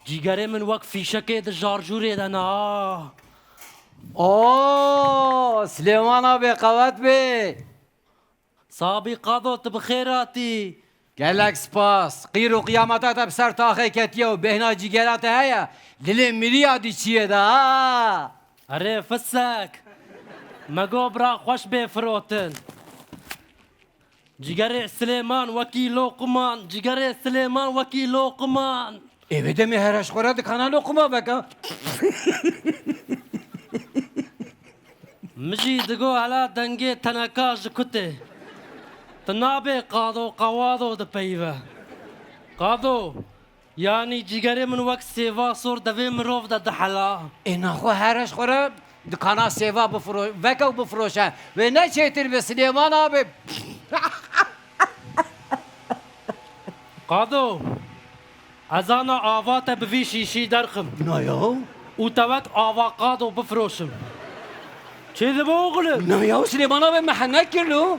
جیگەرێ من وەک فیشەکێ دژارجوورێ دەنا. اوه سليمان ابي قوات بي سابی قادۆ tu بخێراتی. قال لك سباس قيرو قيامتات بسر تاخي كتيا وبهنا جيجرات هيا للي مليا دي چيه دا ئەرێ فسەک مەگۆ برا خۆش بێ فرۆتن. جیگەرێ سلێمان وەکی لۆقمان، جیگەرێ سلێمان وەکی لۆقمان. ايه بدمي هرش خورا دكانا لقمة بكا مژی دگۆ هەلا دەنگێ تەنەکا ji کوتێ. Tu nabê qado qewado dipeyve. Qado yanî cîgerê min wek sêva sor devê mirov de dihela. ايه ناخو هرش خورا دكانا سيفا بفروش بكا وبفروشان وين چيتر بسليمان ابي Qado ezana ava te bi vî şîşî derxim نايو û te wek ava qado bifroşim. Çê dibe oğlum? نايو سليمان ابي محنك كيلو